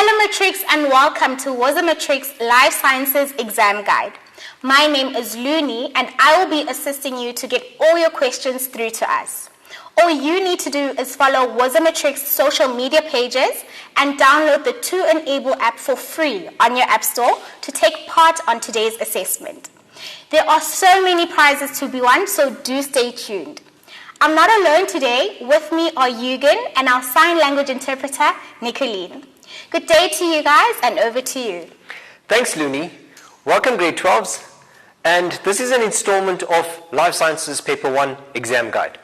Hello Matrix and welcome to Matrix Life Sciences Exam Guide. My name is Looney and I will be assisting you to get all your questions through to us. All you need to do is follow Matrix social media pages and download the 2Enable app for free on your app store to take part on today's assessment. There are so many prizes to be won, so do stay tuned. I'm not alone today. With me are Eugen and our sign language interpreter, Nicolene. Good day to you guys and over to you. Thanks, Looney. Welcome, grade 12s. And this is an installment of Life Sciences Paper 1 Exam Guide.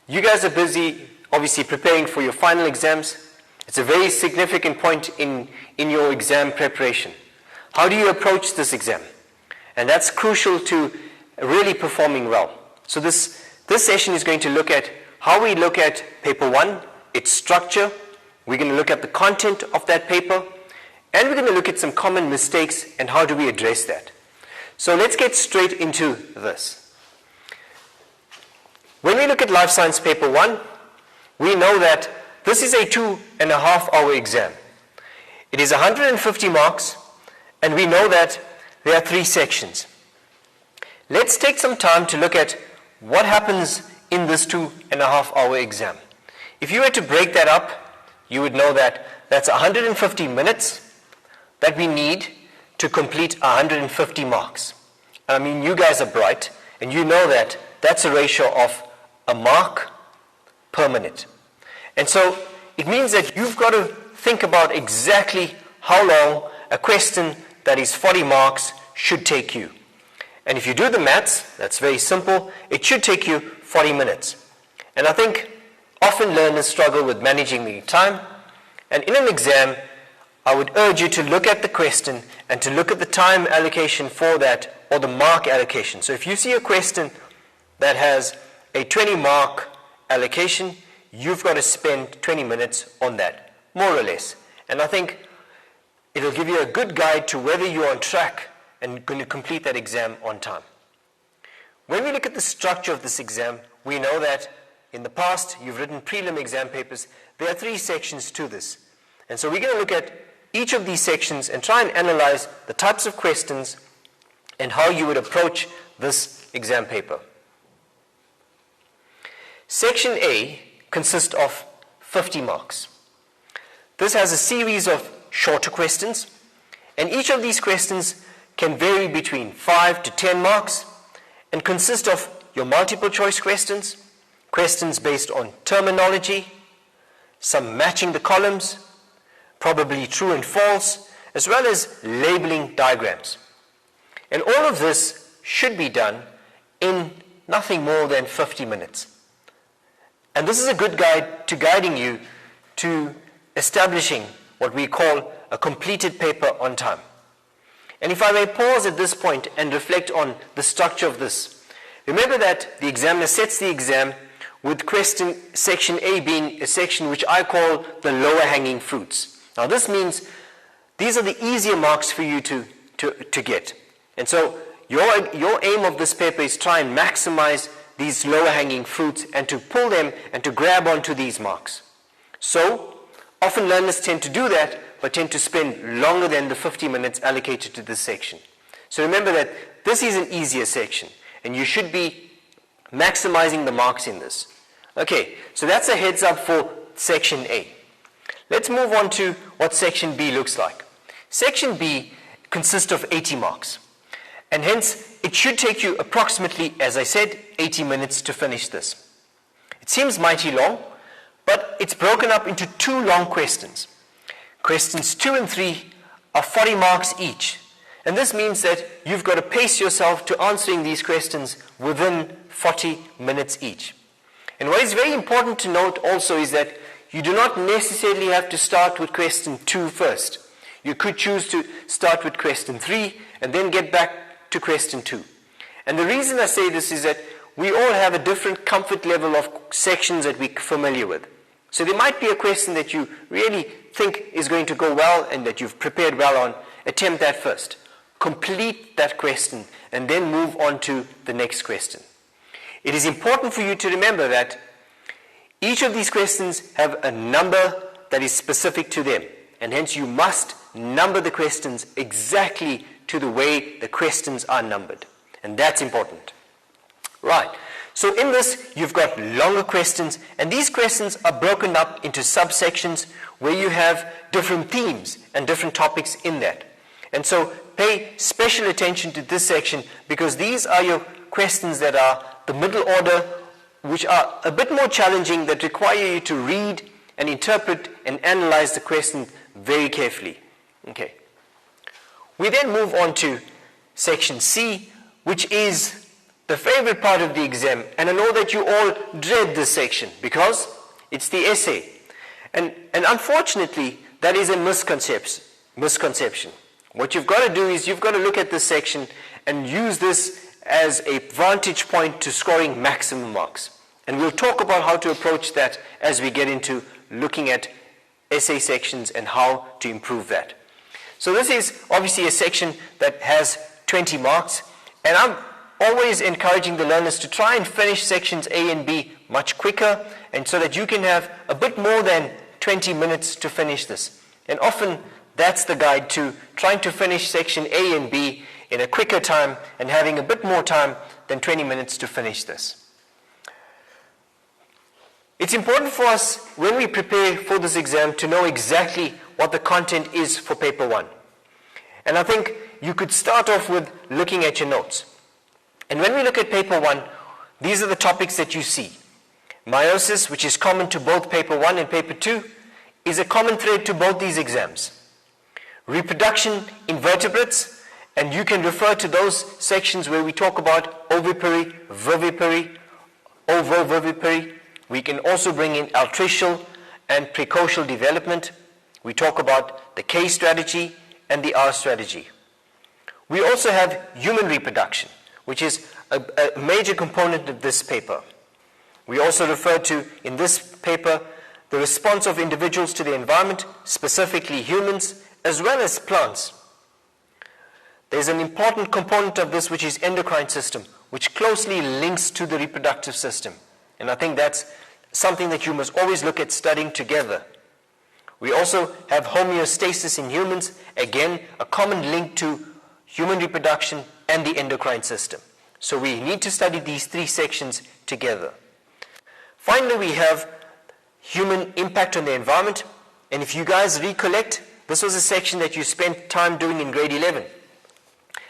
You guys are busy, obviously, preparing for your final exams. It's a very significant point in your exam preparation. How do you approach this exam? And that's crucial to really performing well. So this session is going to look at how we look at paper 1, its structure. We're going to look at the content of that paper, and we're going to look at some common mistakes and how do we address that. So let's get straight into this. When we look at Life Science Paper 1, we know that this is a 2.5-hour exam. It is 150 marks, and we know that there are 3 sections. Let's take some time to look at what happens in this 2.5-hour exam. If you were to break that up, you would know that that's 150 minutes that we need to complete 150 marks. I mean, you guys are bright, and you know that that's a ratio of a mark per minute. And so it means that you've got to think about exactly how long a question that is 40 marks should take you. And if you do the maths, that's very simple, it should take you 40 minutes. And I think often learners struggle with managing the time, and in an exam, I would urge you to look at the question and to look at the time allocation for that, or the mark allocation. So if you see a question that has a 20-mark allocation, you've got to spend 20 minutes on that, more or less. And I think it'll give you a good guide to whether you're on track and going to complete that exam on time. When we look at the structure of this exam, we know that in the past, you've written prelim exam papers. There are 3 sections to this. And so we're going to look at each of these sections and try and analyze the types of questions and how you would approach this exam paper. Section A consists of 50 marks. This has a series of shorter questions, and each of these questions can vary between 5 to 10 marks and consist of your multiple choice questions, questions based on terminology, some matching the columns, probably true and false, as well as labeling diagrams. And all of this should be done in nothing more than 50 minutes. And this is a good guide to guiding you to establishing what we call a completed paper on time. And if I may pause at this point and reflect on the structure of this, remember that the examiner sets the exam with section A being a section which I call the lower hanging fruits. Now this means these are the easier marks for you to get. And so your aim of this paper is try and maximize these lower hanging fruits and to pull them and to grab onto these marks. So often learners tend to do that, but tend to spend longer than the 50 minutes allocated to this section. So remember that this is an easier section, and you should be maximizing the marks in this. Okay, so that's a heads up for section A. Let's move on to what section B looks like. Section B consists of 80 marks, and hence it should take you approximately, as I said, 80 minutes to finish this. It seems mighty long, but it's broken up into 2 long questions. Questions 2 and 3 are 40 marks each, and this means that you've got to pace yourself to answering these questions within 40 minutes each. And what is very important to note also is that you do not necessarily have to start with question 2 first. You could choose to start with question 3 and then get back to question 2. And the reason I say this is that we all have a different comfort level of sections that we're familiar with. So there might be a question that you really think is going to go well and that you've prepared well on. Attempt that first. Complete that question and then move on to the next question. It is important for you to remember that each of these questions have a number that is specific to them. and hence you must number the questions exactly to the way the questions are numbered. And that's important. Right. So in this, you've got longer questions, and these questions are broken up into subsections where you have different themes and different topics in that. And so pay special attention to this section, because these are your questions that are the middle order, which are a bit more challenging, that require you to read and interpret and analyze the question very carefully. Okay. We then move on to section C, which is the favorite part of the exam, and I know that you all dread this section because it's the essay. And unfortunately, that is a misconception. What you've got to do is you've got to look at this section and use this as a vantage point to scoring maximum marks. And we'll talk about how to approach that as we get into looking at essay sections and how to improve that. So this is obviously a section that has 20 marks, and I'm always encouraging the learners to try and finish sections A and B much quicker, and so that you can have a bit more than 20 minutes to finish this. And often that's the guide to trying to finish section A and B in a quicker time and having a bit more time than 20 minutes to finish this. It's important for us when we prepare for this exam to know exactly what the content is for paper 1. And I think you could start off with looking at your notes. And when we look at paper 1, these are the topics that you see. Meiosis, which is common to both paper 1 and paper 2, is a common thread to both these exams. Reproduction in vertebrates, and you can refer to those sections where we talk about ovipary, vivipary, ovovivipary. We can also bring in altricial and precocial development. We talk about the K strategy and the R strategy. We also have human reproduction, which is a major component of this paper. We also refer to, in this paper, the response of individuals to the environment, specifically humans, as well as plants. There's an important component of this, which is endocrine system, which closely links to the reproductive system. And I think that's something that you must always look at studying together. We also have homeostasis in humans, again, a common link to human reproduction and the endocrine system. So we need to study these three sections together. Finally, we have human impact on the environment. And if you guys recollect, this was a section that you spent time doing in grade 11.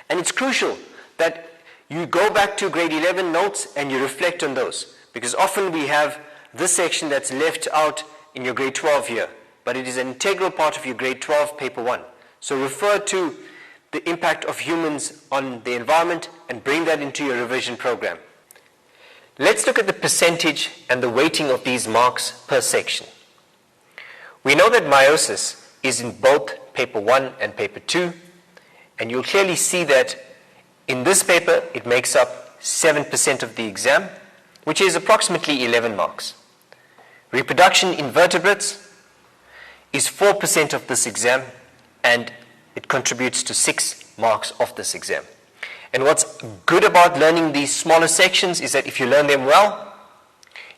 And it's crucial that you go back to grade 11 notes and you reflect on those, because often we have this section that's left out in your grade 12 year, but it is an integral part of your grade 12 paper 1. So refer to the impact of humans on the environment and bring that into your revision program. Let's look at the percentage and the weighting of these marks per section. We know that meiosis is in both paper 1 and paper 2, and you'll clearly see that in this paper it makes up 7% of the exam, which is approximately 11 marks. Reproduction in vertebrates is 4% of this exam, and it contributes to 6 marks of this exam. And what's good about learning these smaller sections is that if you learn them well,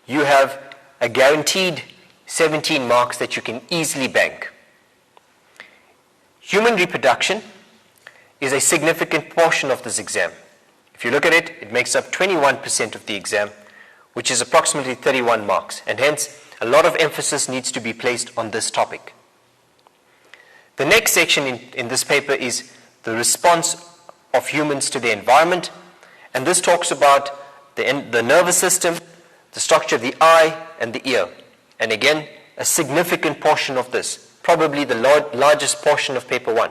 you have a guaranteed 17 marks that you can easily bank. Human reproduction is a significant portion of this exam. If you look at it, it makes up 21% of the exam, which is approximately 31 marks, and hence a lot of emphasis needs to be placed on this topic. The next section in this paper is the response of humans to the environment, and this talks about the nervous system, the structure of the eye and the ear. And again, a significant portion of this, probably the largest portion of paper 1.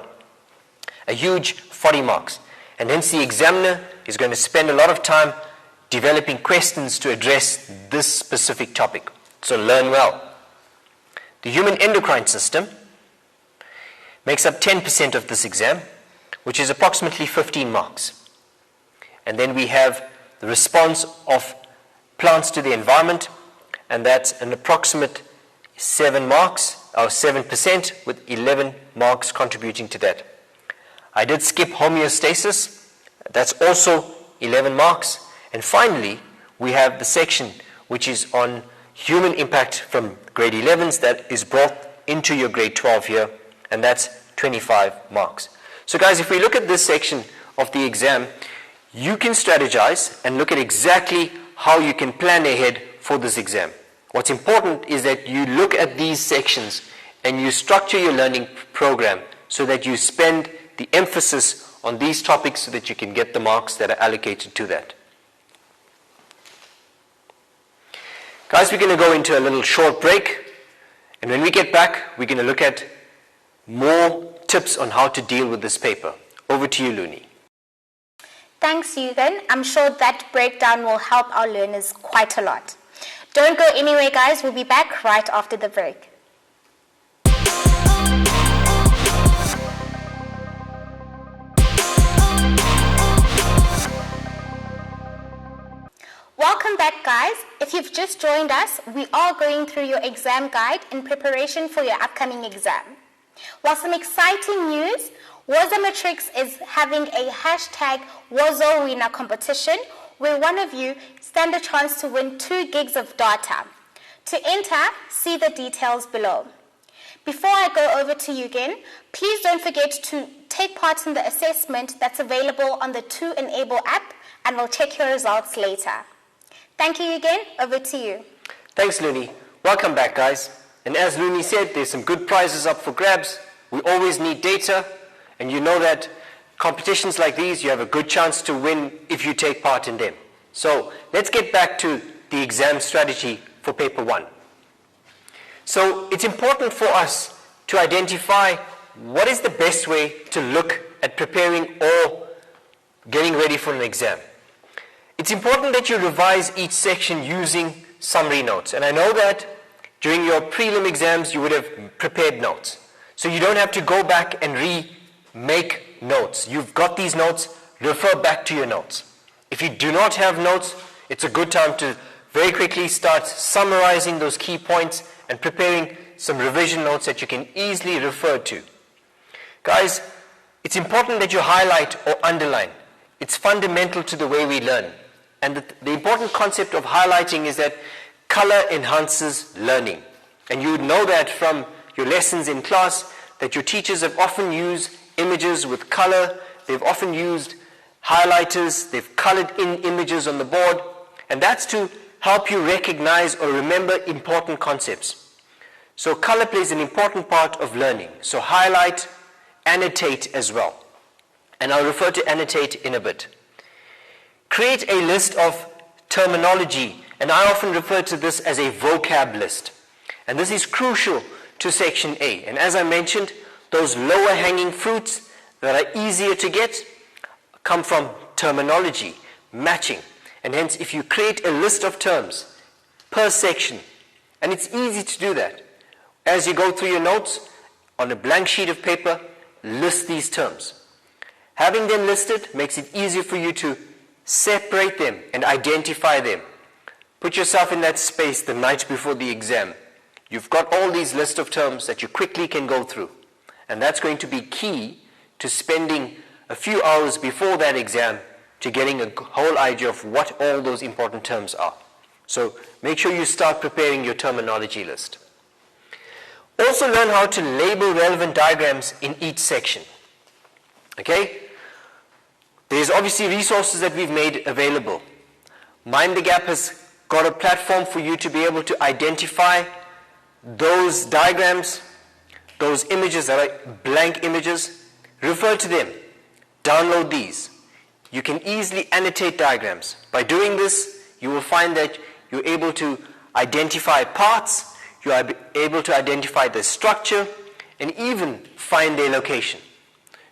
A huge 40 marks. And hence the examiner is going to spend a lot of time developing questions to address this specific topic. So learn well. The human endocrine system makes up 10% of this exam, which is approximately 15 marks. And then we have the response of plants to the environment, and that's an approximate 7 marks, or 7%, with 11 marks contributing to that. I did skip homeostasis, that's also 11 marks. And finally, we have the section which is on human impact from grade 11s that is brought into your grade 12 here, and that's 25 marks. So guys, if we look at this section of the exam, you can strategize and look at exactly how you can plan ahead for this exam. What's important is that you look at these sections and you structure your learning program so that you spend the emphasis on these topics so that you can get the marks that are allocated to that. Guys, we're going to go into a little short break, and when we get back, we're going to look at more tips on how to deal with this paper. Over to you, Looney. Thanks, Eugen. I'm sure that breakdown will help our learners quite a lot. Don't go anywhere, guys. We'll be back right after the break. Welcome back, guys. If you've just joined us, we are going through your exam guide in preparation for your upcoming exam. While some exciting news, Wozomatrix is having a hashtag WozoWinner competition where one of you stand a chance to win 2 gigs of data. To enter, see the details below. Before I go over to you again, please don't forget to take part in the assessment that's available on the 2Enable app, and we'll check your results later. Thank you again. Over to you. Thanks, Looney. Welcome back, guys. And as Looney said, there's some good prizes up for grabs. We always need data, and you know that competitions like these, you have a good chance to win if you take part in them. So let's get back to the exam strategy for paper 1. So it's important for us to identify what is the best way to look at preparing or getting ready for an exam. It's important that you revise each section using summary notes. And I know that during your prelim exams you would have prepared notes. So you don't have to go back and remake notes. You've got these notes, refer back to your notes. If you do not have notes, it's a good time to very quickly start summarizing those key points and preparing some revision notes that you can easily refer to. Guys, it's important that you highlight or underline. It's fundamental to the way we learn. And the important concept of highlighting is that color enhances learning. And you would know that from your lessons in class that your teachers have often used images with color. They've often used highlighters. They've colored in images on the board. And that's to help you recognize or remember important concepts. So color plays an important part of learning. So highlight, annotate as well. And I'll refer to annotate in a bit. Create a list of terminology, and I often refer to this as a vocab list. And this is crucial to section A. And as I mentioned, those lower hanging fruits that are easier to get come from terminology, matching. And hence, if you create a list of terms per section, and it's easy to do that, as you go through your notes, on a blank sheet of paper, list these terms. Having them listed makes it easier for you to separate them and identify them. Put yourself in that space the night before the exam. You've got all these lists of terms that you quickly can go through. And that's going to be key to spending a few hours before that exam to getting a whole idea of what all those important terms are. So make sure you start preparing your terminology list. Also learn how to label relevant diagrams in each section. Okay? There's obviously resources that we've made available. Mind the Gap has got a platform for you to be able to identify those diagrams, those images that are blank images. Refer to them. Download these. You can easily annotate diagrams. By doing this, you will find that you're able to identify parts, you are able to identify the structure, and even find their location.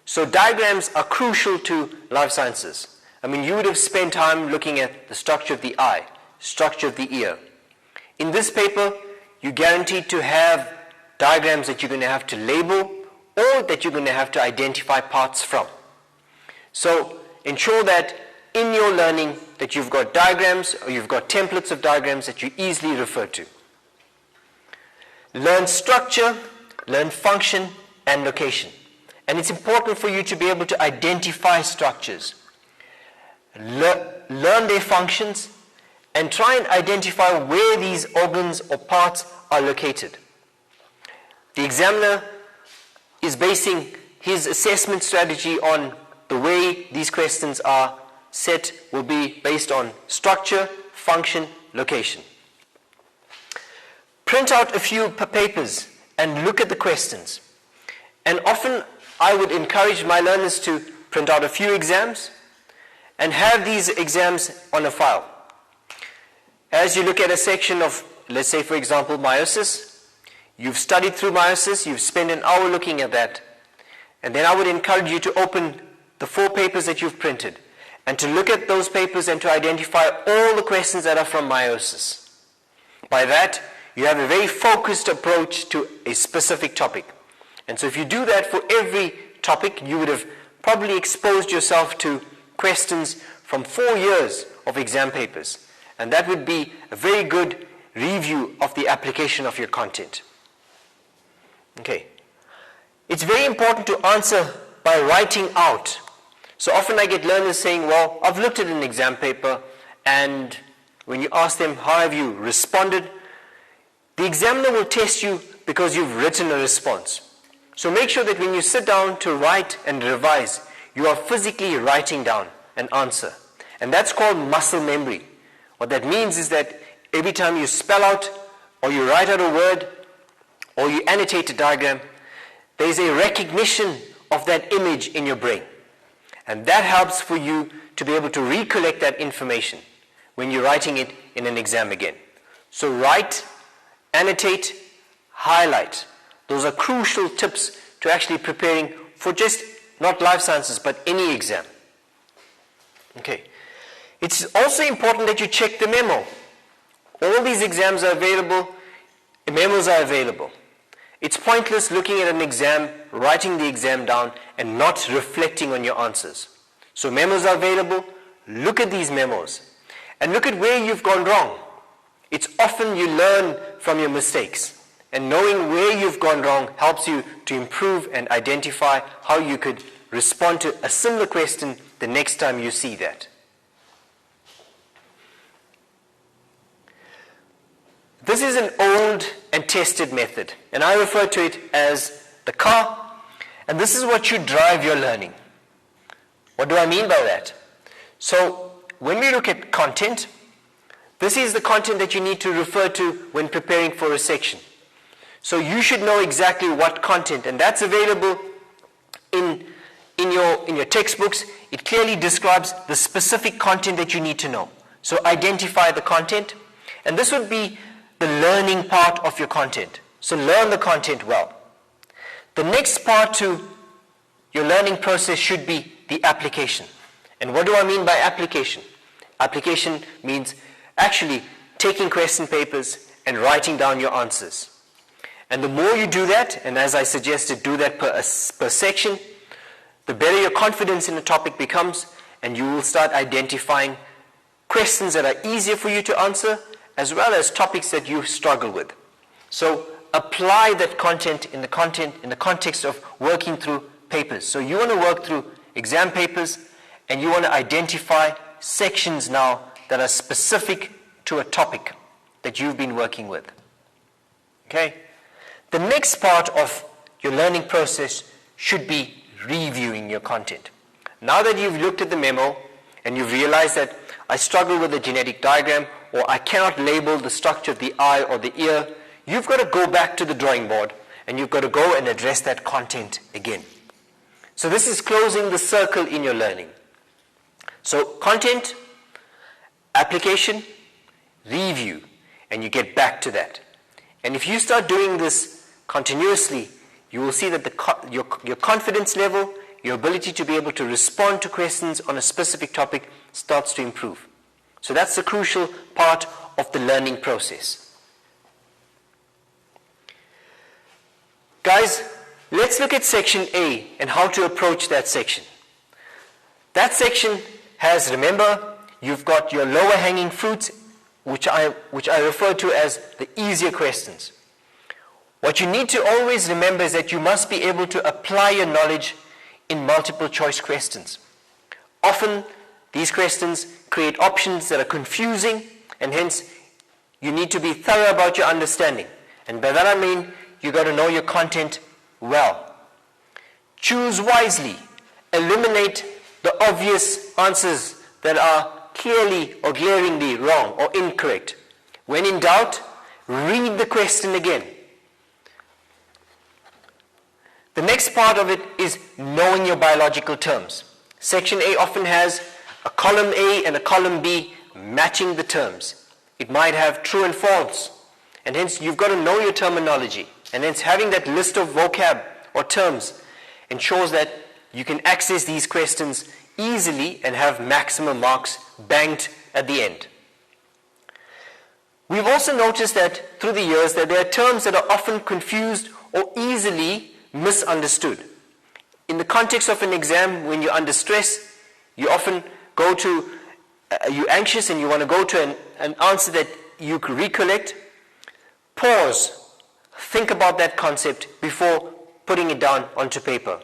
So diagrams are crucial to life sciences. I mean, you would have spent time looking at the structure of the eye, structure of the ear. In this paper, you're guaranteed to have diagrams that you're going to have to label or that you're going to have to identify parts from. So ensure that in your learning that you've got diagrams or you've got templates of diagrams that you easily refer to. Learn structure, learn function, and location. And it's important for you to be able to identify structures, learn their functions, and try and identify where these organs or parts are located. The examiner is basing his assessment strategy on the way these questions are set will be based on structure, function, location. Print out a few papers and look at the questions. And often I would encourage my learners to print out a few exams and have these exams on a file. As you look at a section of, let's say for example, meiosis, you've studied through meiosis, you've spent an hour looking at that, and then I would encourage you to open the 4 papers that you've printed and to look at those papers and to identify all the questions that are from meiosis. By that, you have a very focused approach to a specific topic. And so if you do that for every topic, you would have probably exposed yourself to questions from 4 years of exam papers. And that would be a very good review of the application of your content. Okay. It's very important to answer by writing out. So often I get learners saying, well, I've looked at an exam paper, and when you ask them, how have you responded? The examiner will test you because you've written a response. So make sure that when you sit down to write and revise, you are physically writing down an answer. And that's called muscle memory. What that means is that every time you spell out, or you write out a word, or you annotate a diagram, there is a recognition of that image in your brain. And that helps for you to be able to recollect that information when you're writing it in an exam again. So write, annotate, highlight. Those are crucial tips to actually preparing for just not life sciences, but any exam. Okay. It's also important that you check the memo. All these exams are available, the memos are available. It's pointless looking at an exam, writing the exam down, and not reflecting on your answers. So memos are available. Look at these memos and look at where you've gone wrong. It's often you learn from your mistakes, and knowing where you've gone wrong helps you to improve and identify how you could respond to a similar question the next time you see that. This is an old and tested method, and I refer to it as the car, and this is what should drive your learning. What do I mean by that? So when we look at content, this is the content that you need to refer to when preparing for a section. So you should know exactly what content, and that's available in your textbooks. It clearly describes the specific content that you need to know. So identify the content, and this would be the learning part of your content. So learn the content well. The next part to your learning process should be the application. And what do I mean by application? Application means actually taking question papers and writing down your answers. And the more you do that, and as I suggested, do that per section, the better your confidence in the topic becomes, and you will start identifying questions that are easier for you to answer, as well as topics that you struggle with. So apply that content in the context of working through papers. So you want to work through exam papers, and you want to identify sections now that are specific to a topic that you've been working with. Okay? The next part of your learning process should be reviewing your content. Now that you've looked at the memo and you've realized that I struggle with the genetic diagram, or I cannot label the structure of the eye or the ear, you've got to go back to the drawing board and you've got to go and address that content again. So this is closing the circle in your learning. So content, application, review, and you get back to that. And if you start doing this continuously, you will see that your confidence level, your ability to be able to respond to questions on a specific topic starts to improve. So that's the crucial part of the learning process. Guys, let's look at section A and how to approach that section. That section has, remember, you've got your lower hanging fruits, which I refer to as the easier questions. What you need to always remember is that you must be able to apply your knowledge in multiple choice questions. Often, these questions create options that are confusing, and hence you need to be thorough about your understanding. And by that I mean you've got to know your content well. Choose wisely. Eliminate the obvious answers that are clearly or glaringly wrong or incorrect. When in doubt, read the question again. The next part of it is knowing your biological terms. Section A often has a column A and a column B matching the terms. It might have true and false, and hence you've got to know your terminology. And hence having that list of vocab or terms ensures that you can access these questions easily and have maximum marks banked at the end. We've also noticed that through the years that there are terms that are often confused or easily misunderstood. In the context of an exam, when you're under stress, you often go to, you're anxious and you want to go to an answer that you recollect. Pause. Think about that concept before putting it down onto paper.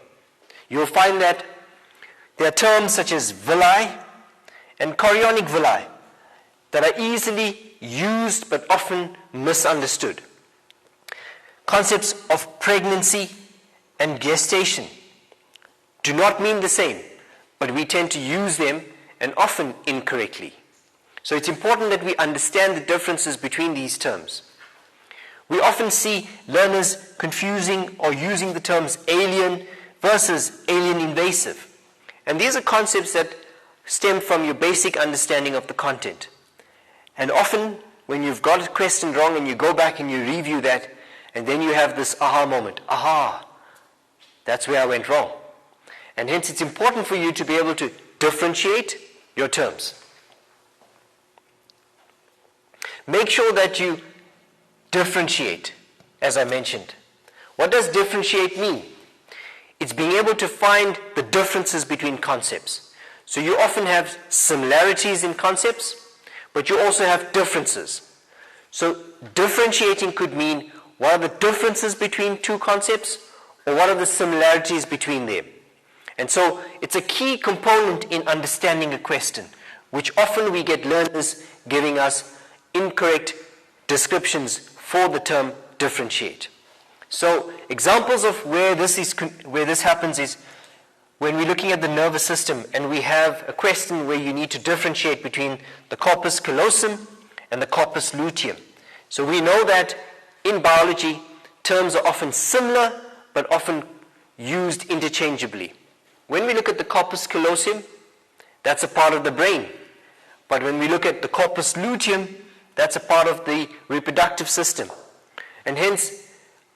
You'll find that there are terms such as villi and chorionic villi that are easily used but often misunderstood. Concepts of pregnancy and gestation do not mean the same, but we tend to use them and often incorrectly. So it's important that we understand the differences between these terms. We often see learners confusing or using the terms alien versus alien invasive. And these are concepts that stem from your basic understanding of the content. And often when you've got a question wrong and you go back and you review that, and then you have this aha moment. Aha, that's where I went wrong. And hence it's important for you to be able to differentiate your terms. Make sure that you differentiate, as I mentioned. What does differentiate mean? It's being able to find the differences between concepts. So you often have similarities in concepts, but you also have differences. So differentiating could mean what are the differences between two concepts, or what are the similarities between them. And so it's a key component in understanding a question, which often we get learners giving us incorrect descriptions for the term differentiate. So examples of where this happens is when we're looking at the nervous system and we have a question where you need to differentiate between the corpus callosum and the corpus luteum. So we know that in biology, terms are often similar but often used interchangeably. When we look at the corpus callosum, that's a part of the brain. But when we look at the corpus luteum, that's a part of the reproductive system. And hence,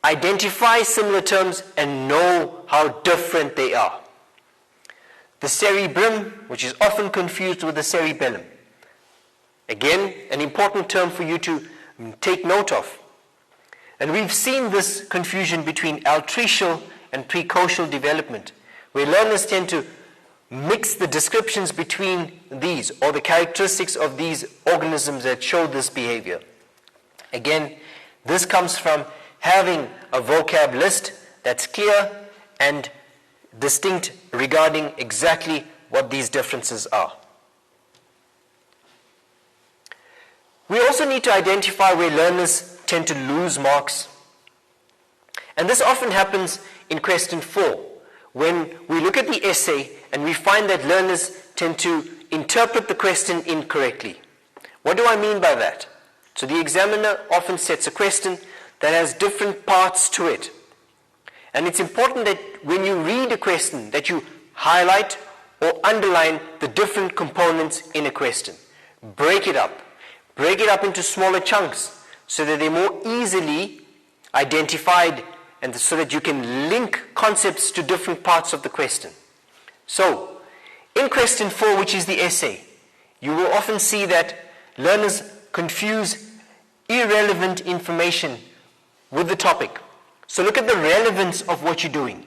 identify similar terms and know how different they are. The cerebrum, which is often confused with the cerebellum. Again, an important term for you to take note of. And we've seen this confusion between altricial and precocial development, where learners tend to mix the descriptions between these or the characteristics of these organisms that show this behavior. Again, this comes from having a vocab list that's clear and distinct regarding exactly what these differences are. We also need to identify where learners tend to lose marks. And this often happens in question 4, when we look at the essay and we find that learners tend to interpret the question incorrectly. What do I mean by that? So the examiner often sets a question that has different parts to it. And it's important that when you read a question that you highlight or underline the different components in a question. Break it up. Break it up into smaller chunks so that they're more easily identified and so that you can link concepts to different parts of the question. So, in question 4, which is the essay, you will often see that learners confuse irrelevant information with the topic. So look at the relevance of what you're doing.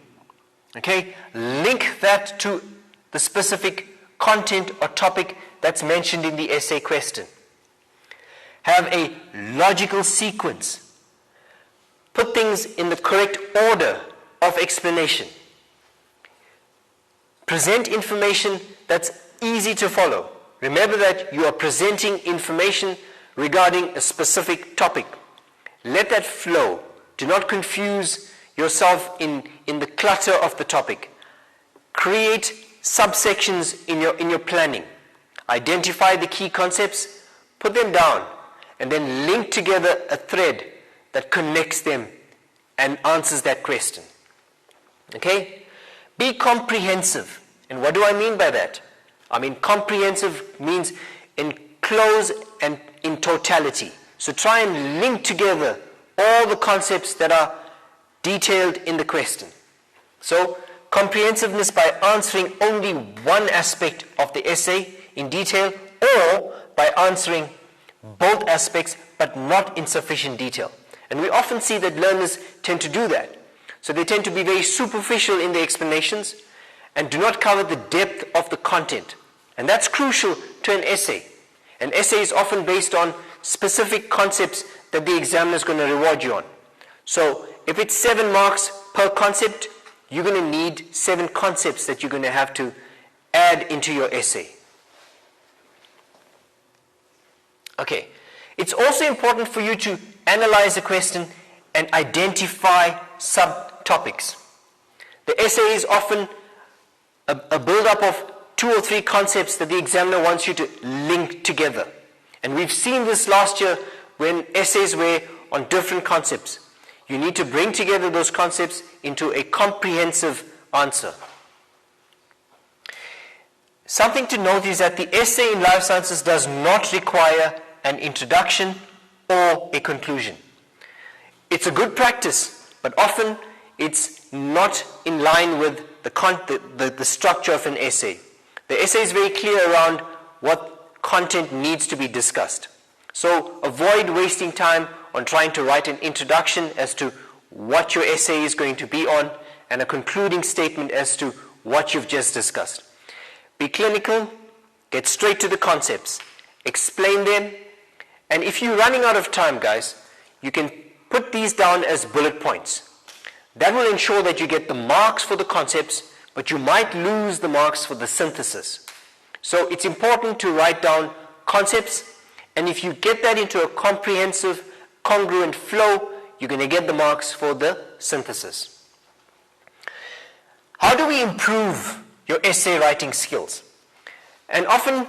Okay? Link that to the specific content or topic that's mentioned in the essay question. Have a logical sequence. Put things in the correct order of explanation. Present information that's easy to follow. Remember that you are presenting information regarding a specific topic. Let that flow. Do not confuse yourself in the clutter of the topic. Create subsections in your planning. Identify the key concepts, put them down, and then link together a thread that connects them and answers that question. Okay? Be comprehensive. And what do I mean by that? I mean comprehensive means enclose and in totality. So try and link together all the concepts that are detailed in the question. So comprehensiveness by answering only one aspect of the essay in detail, or by answering both aspects but not in sufficient detail. And we often see that learners tend to do that. So they tend to be very superficial in their explanations and do not cover the depth of the content. And that's crucial to an essay. An essay is often based on specific concepts that the examiner is going to reward you on. So if it's 7 marks per concept, you're going to need 7 concepts that you're going to have to add into your essay. Okay. It's also important for you to analyze a question and identify subtopics. The essay is often a build-up of 2 or 3 concepts that the examiner wants you to link together. And we've seen this last year when essays were on different concepts. You need to bring together those concepts into a comprehensive answer. Something to note is that the essay in life sciences does not require an introduction or a conclusion. It's a good practice, but often it's not in line with the structure of an essay. The essay is very clear around what content needs to be discussed. So avoid wasting time on trying to write an introduction as to what your essay is going to be on and a concluding statement as to what you've just discussed. Be clinical, get straight to the concepts, explain them, and if you're running out of time, guys, you can put these down as bullet points. That will ensure that you get the marks for the concepts, but you might lose the marks for the synthesis. So it's important to write down concepts, and if you get that into a comprehensive, congruent flow, you're going to get the marks for the synthesis. How do we improve your essay writing skills? And often,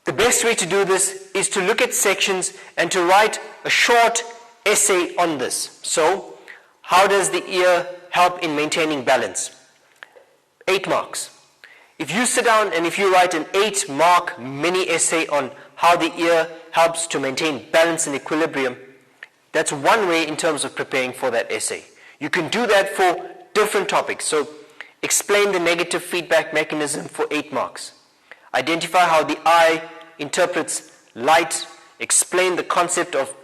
the best way to do this is to look at sections and to write a short essay on this. So, how does the ear help in maintaining balance? 8 marks. If you sit down and if you write an 8-mark mini essay on how the ear helps to maintain balance and equilibrium, that's one way in terms of preparing for that essay. You can do that for different topics. So, explain the negative feedback mechanism for 8 marks. Identify how the eye interprets light. Explain the concept of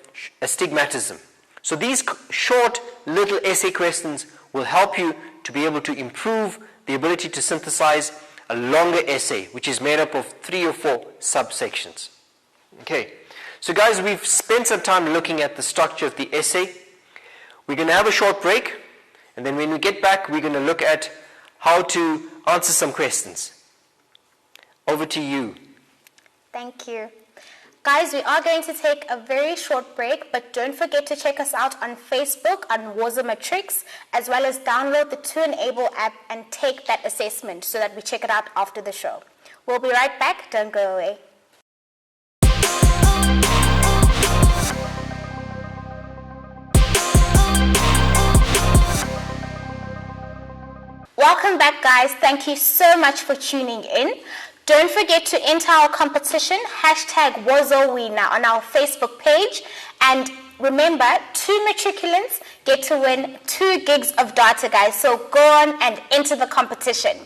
astigmatism. So these short little essay questions will help you to be able to improve the ability to synthesize a longer essay, which is made up of 3 or 4 subsections. Okay, so guys, we've spent some time looking at the structure of the essay. We're going to have a short break, and then when we get back, we're going to look at how to answer some questions. Over to you. Thank you. Guys, we are going to take a very short break, but don't forget to check us out on Facebook on Matrix, as well as download the To Enable app and take that assessment so that we check it out after the show. We'll be right back. Don't go away. Welcome back, guys. Thank you so much for tuning in. Don't forget to enter our competition, #WazoWinner, on our Facebook page. And remember, 2 matriculants get to win 2 gigs of data, guys. So go on and enter the competition.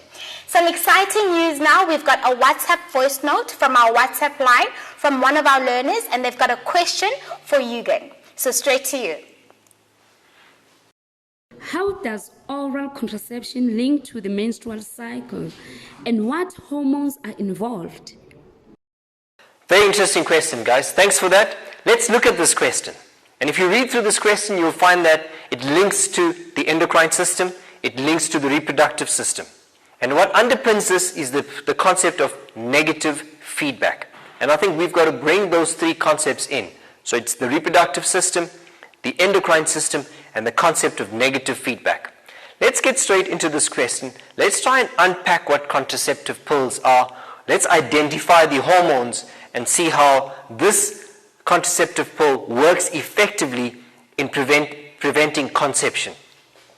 Some exciting news now. We've got a WhatsApp voice note from our WhatsApp line from one of our learners, and they've got a question for Eugen. So straight to you. How does oral contraception link to the menstrual cycle, and what hormones are involved? Very interesting question, guys. Thanks for that. Let's look at this question. And if you read through this question, you'll find that it links to the endocrine system, it links to the reproductive system. And what underpins this is the concept of negative feedback. And I think we've got to bring those 3 concepts in. So it's the reproductive system, the endocrine system, and the concept of negative feedback. Let's get straight into this question. Let's try and unpack what contraceptive pills are. Let's identify the hormones and see how this contraceptive pill works effectively in preventing conception.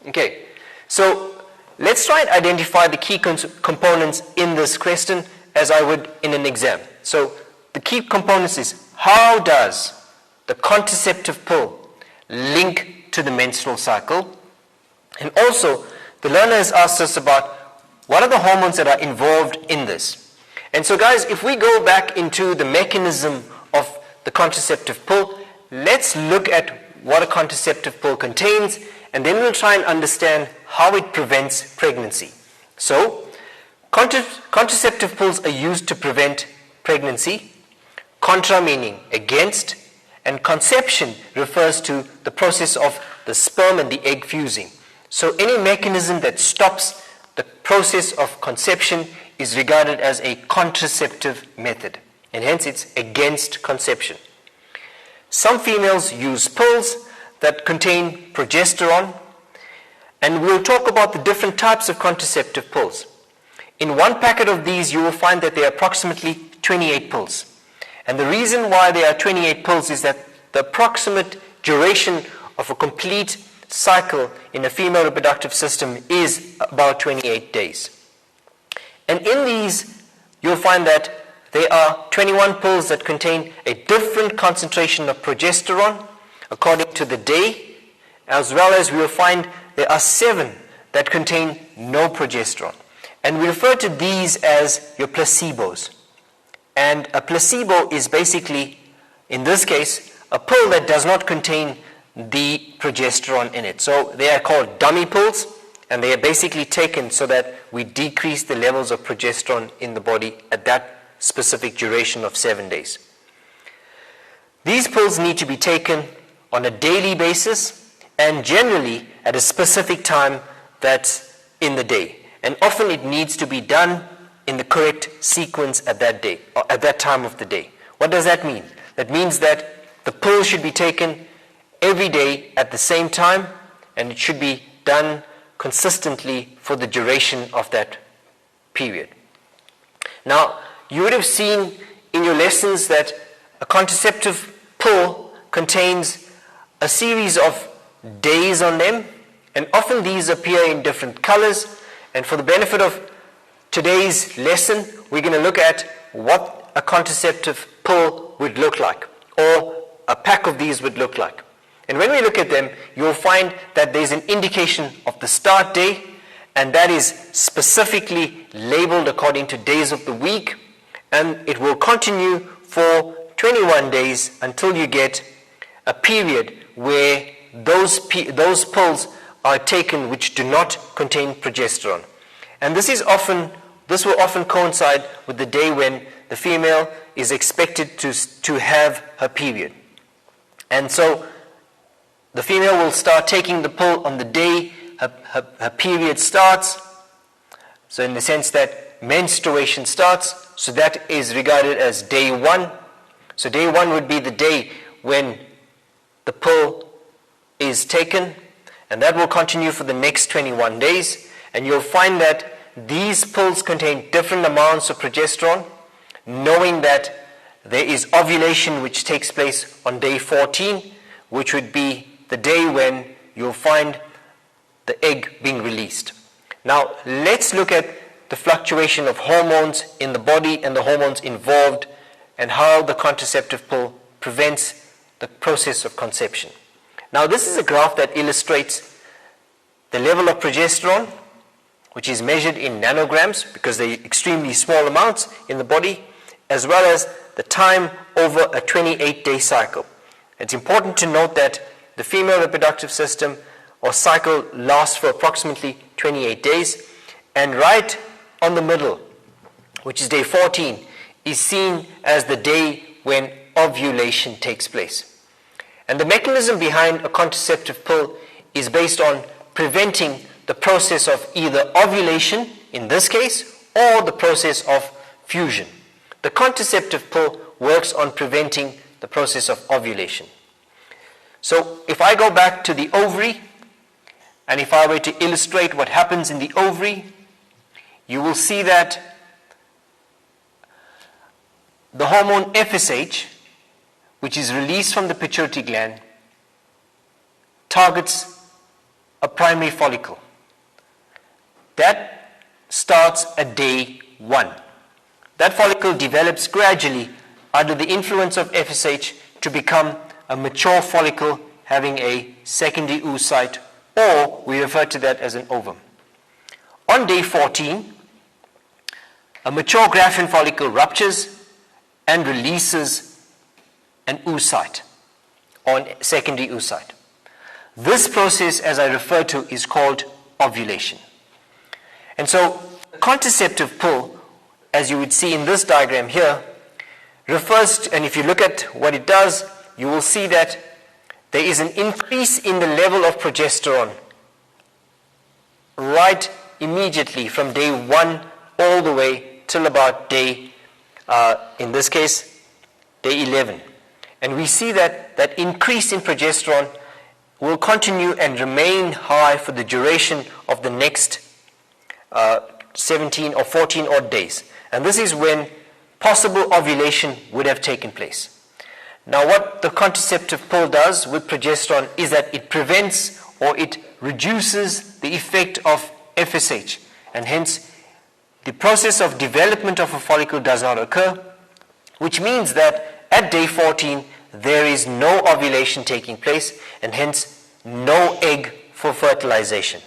Okay, so let's try and identify the key components in this question as I would in an exam. So the key components is, how does the contraceptive pill link to the menstrual cycle? And also, the learner has asked us about what are the hormones that are involved in this. And so guys, if we go back into the mechanism of the contraceptive pill, let's look at what a contraceptive pill contains, and then we'll try and understand how it prevents pregnancy. So, contraceptive pills are used to prevent pregnancy. Contra meaning against, and conception refers to the process of the sperm and the egg fusing. So any mechanism that stops the process of conception is regarded as a contraceptive method, and hence it's against conception. Some females use pills that contain progesterone, and we'll talk about the different types of contraceptive pills. In one packet of these, you will find that there are approximately 28 pills. And the reason why there are 28 pills is that the approximate duration of a complete cycle in a female reproductive system is about 28 days. And in these, you'll find that there are 21 pills that contain a different concentration of progesterone according to the day, as well as we will find there are 7 that contain no progesterone. And we refer to these as your placebos. And a placebo is basically, in this case, a pill that does not contain the progesterone in it. So they are called dummy pills, and they are basically taken so that we decrease the levels of progesterone in the body at that specific duration of 7 days. These pills need to be taken on a daily basis and generally at a specific time that's in the day. And often it needs to be done in the correct sequence at that day, or at that time of the day. What does that mean? That means that the pill should be taken every day at the same time, and it should be done consistently for the duration of that period. Now, you would have seen in your lessons that a contraceptive pill contains a series of days on them, and often these appear in different colors. And for the benefit of today's lesson, we're going to look at what a contraceptive pill would look like, or a pack of these would look like. And when we look at them, you'll find that there's an indication of the start day, and that is specifically labeled according to days of the week, and it will continue for 21 days until you get a period where those pills are taken which do not contain progesterone. And this will often coincide with the day when the female is expected to have her period. And so the female will start taking the pill on the day her period starts. So in the sense that menstruation starts, so that is regarded as day 1. So day 1 would be the day when the pill is taken, and that will continue for the next 21 days. And you'll find that these pills contain different amounts of progesterone, knowing that there is ovulation which takes place on day 14, which would be the day when you'll find the egg being released. Now, let's look at the fluctuation of hormones in the body and the hormones involved, and how the contraceptive pill prevents the process of conception. Now, this is a graph that illustrates the level of progesterone, which is measured in nanograms because they're extremely small amounts in the body, as well as the time over a 28-day cycle. It's important to note that the female reproductive system or cycle lasts for approximately 28 days, and right on the middle, which is day 14, is seen as the day when ovulation takes place. And the mechanism behind a contraceptive pill is based on preventing the process of either ovulation, in this case, or the process of fusion. The contraceptive pill works on preventing the process of ovulation. So if I go back to the ovary, And if I were to illustrate what happens in the ovary, you will see that the hormone FSH, which is released from the pituitary gland, targets a primary follicle. That starts at day 1. That follicle develops gradually under the influence of FSH to become a mature follicle having a secondary oocyte, or we refer to that as an ovum. On day 14, a mature Graafian follicle ruptures and releases an oocyte, or secondary oocyte. This process, as I referred to, is called ovulation. And so, the contraceptive pill, as you would see in this diagram here, refers to, and if you look at what it does, you will see that there is an increase in the level of progesterone right immediately from day 1 all the way till about day, in this case, day 11. And we see that that increase in progesterone will continue and remain high for the duration of the next 17 or 14 odd days. And this is when possible ovulation would have taken place. Now, what the contraceptive pill does with progesterone is that it prevents or it reduces the effect of FSH, and hence the process of development of a follicle does not occur, which means that at day 14 there is no ovulation taking place, and hence no egg for fertilization.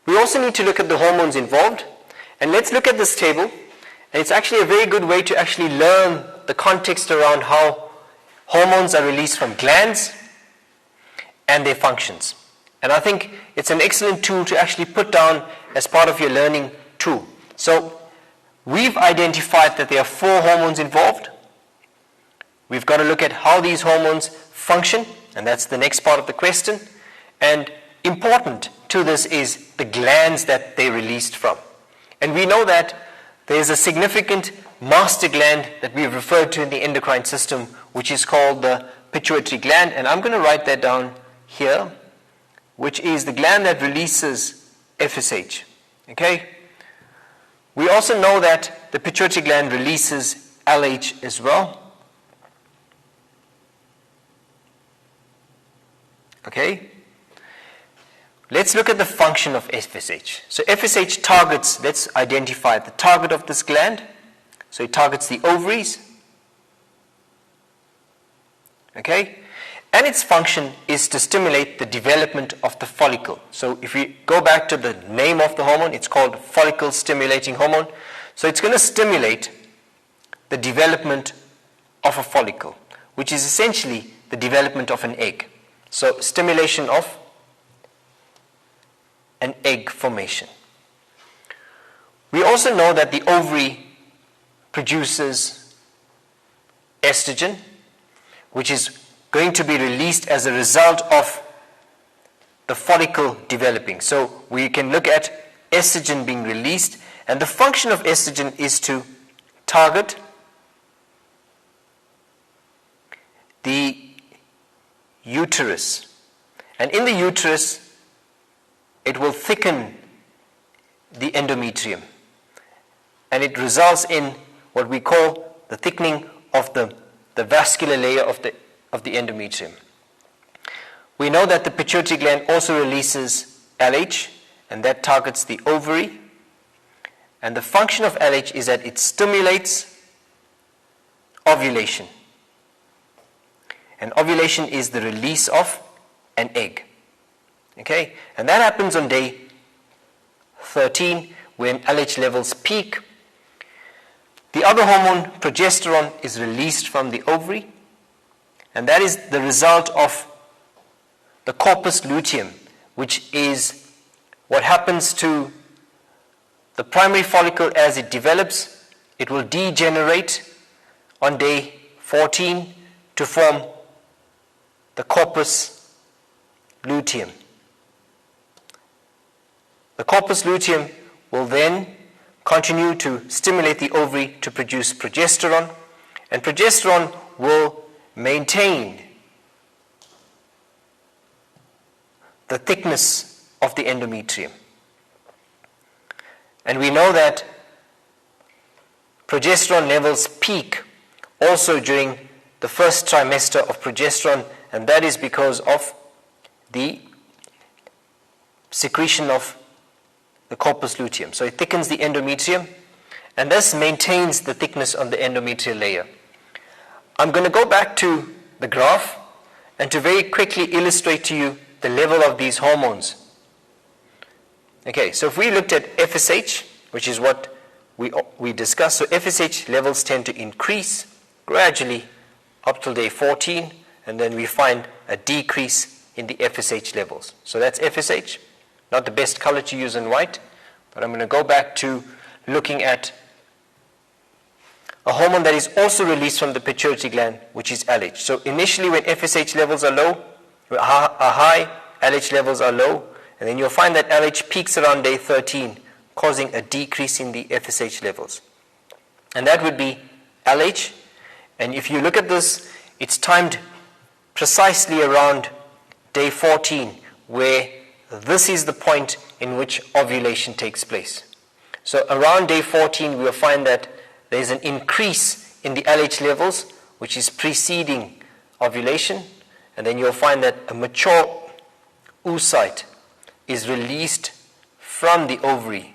We also need to look at the hormones involved, and let's look at this table. And it's actually a very good way to actually learn the context around how hormones are released from glands and their functions. And I think it's an excellent tool to actually put down as part of your learning tool. So we've identified that there are 4 hormones involved. We've got to look at how these hormones function, and that's the next part of the question. And important to this is the glands that they're released from. And we know that there's a significant master gland that we've referred to in the endocrine system, which is called the pituitary gland, and I'm going to write that down here, which is the gland that releases FSH. Okay? We also know that the pituitary gland releases LH as well. Okay? Let's look at the function of FSH. So FSH targets, let's identify the target of this gland. So it targets the ovaries. Okay? And its function is to stimulate the development of the follicle. So if we go back to the name of the hormone, it's called follicle stimulating hormone. So it's going to stimulate the development of a follicle, which is essentially the development of an egg. So stimulation of an egg formation. We also know that the ovary produces estrogen, which is going to be released as a result of the follicle developing. So we can look at estrogen being released, and the function of estrogen is to target the uterus. And in the uterus, it will thicken the endometrium, and it results in what we call the thickening of the vascular layer of the endometrium. We know that the pituitary gland also releases LH, and that targets the ovary, and the function of LH is that it stimulates ovulation, and ovulation is the release of an egg. Okay, and that happens on day 13 when LH levels peak. The other hormone, progesterone, is released from the ovary, and that is the result of the corpus luteum, which is what happens to the primary follicle as it develops. It will degenerate on day 14 to form the corpus luteum. The corpus luteum will then continue to stimulate the ovary to produce progesterone, and progesterone will maintain the thickness of the endometrium. And we know that progesterone levels peak also during the first trimester of progesterone, and that is because of the secretion of the corpus luteum. So it thickens the endometrium, and this maintains the thickness on the endometrial layer. I'm going to go back to the graph and to very quickly illustrate to you the level of these hormones. Okay, so if we looked at FSH, which is what we discussed, so FSH levels tend to increase gradually up till day 14, and then we find a decrease in the FSH levels. So that's FSH, not the best color to use in white, but I'm going to go back to looking at a hormone that is also released from the pituitary gland, which is LH. So initially when FSH levels are low, are high, LH levels are low, and then you'll find that LH peaks around day 13, causing a decrease in the FSH levels. And that would be LH. And if you look at this, it's timed precisely around day 14, where this is the point in which ovulation takes place. So around day 14, we'll find that there's an increase in the LH levels, which is preceding ovulation, and then you'll find that a mature oocyte is released from the ovary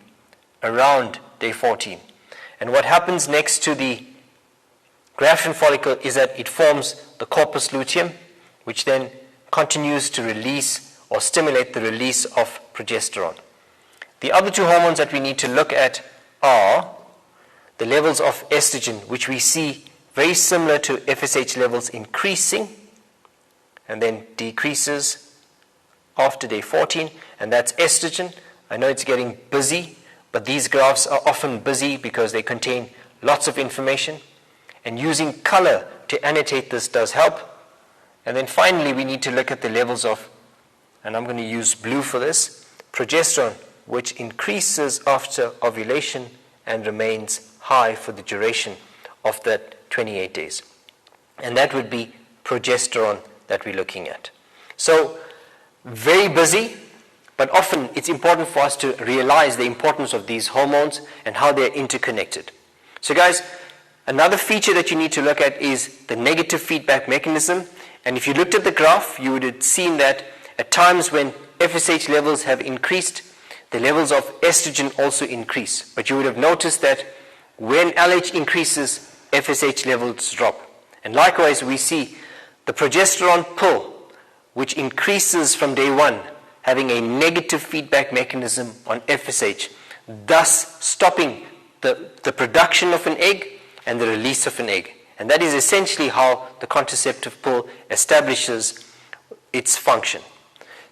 around day 14. And what happens next to the grafton follicle is that it forms the corpus luteum, which then continues to release or stimulate the release of progesterone. The other two hormones that we need to look at are the levels of estrogen, which we see very similar to FSH levels increasing and then decreases after day 14, and that's estrogen. I know it's getting busy, but these graphs are often busy because they contain lots of information, and using color to annotate this does help. And then finally we need to look at the levels of, and I'm going to use blue for this, progesterone, which increases after ovulation and remains high for the duration of that 28 days. And that would be progesterone that we're looking at. So very busy, but often it's important for us to realize the importance of these hormones and how they're interconnected. So guys, another feature that you need to look at is the negative feedback mechanism. And if you looked at the graph, you would have seen that at times when FSH levels have increased, the levels of estrogen also increase. But you would have noticed that when LH increases, FSH levels drop. And likewise, we see the progesterone pull, which increases from day 1, having a negative feedback mechanism on FSH, thus stopping the production of an egg and the release of an egg. And that is essentially how the contraceptive pill establishes its function.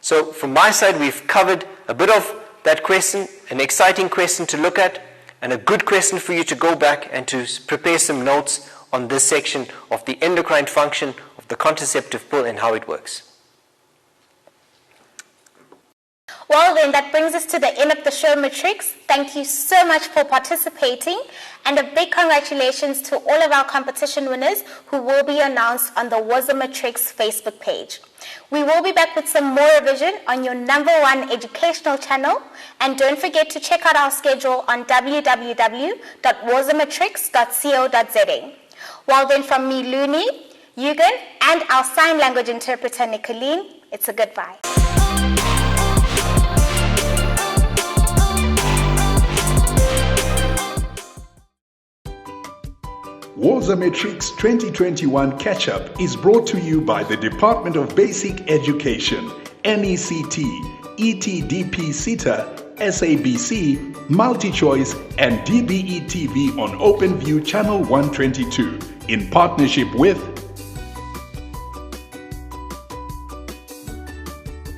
So from my side, we've covered a bit of that question, an exciting question to look at, and a good question for you to go back and to prepare some notes on this section of the endocrine function of the contraceptive pill and how it works. Well then, that brings us to the end of the show, Matrix. Thank you so much for participating, and a big congratulations to all of our competition winners who will be announced on the Was a Matrix Facebook page. We will be back with some more revision on your #1 educational channel, and don't forget to check out our schedule on www.wasamatrix.co.za. Well then, from me, Looney, Eugen, and our sign language interpreter, Nicolene, it's a goodbye. Was a Matrix 2021 Catch-Up is brought to you by the Department of Basic Education, NECT, ETDP SETA, SABC, MultiChoice, and DBE TV on OpenView Channel 122 in partnership with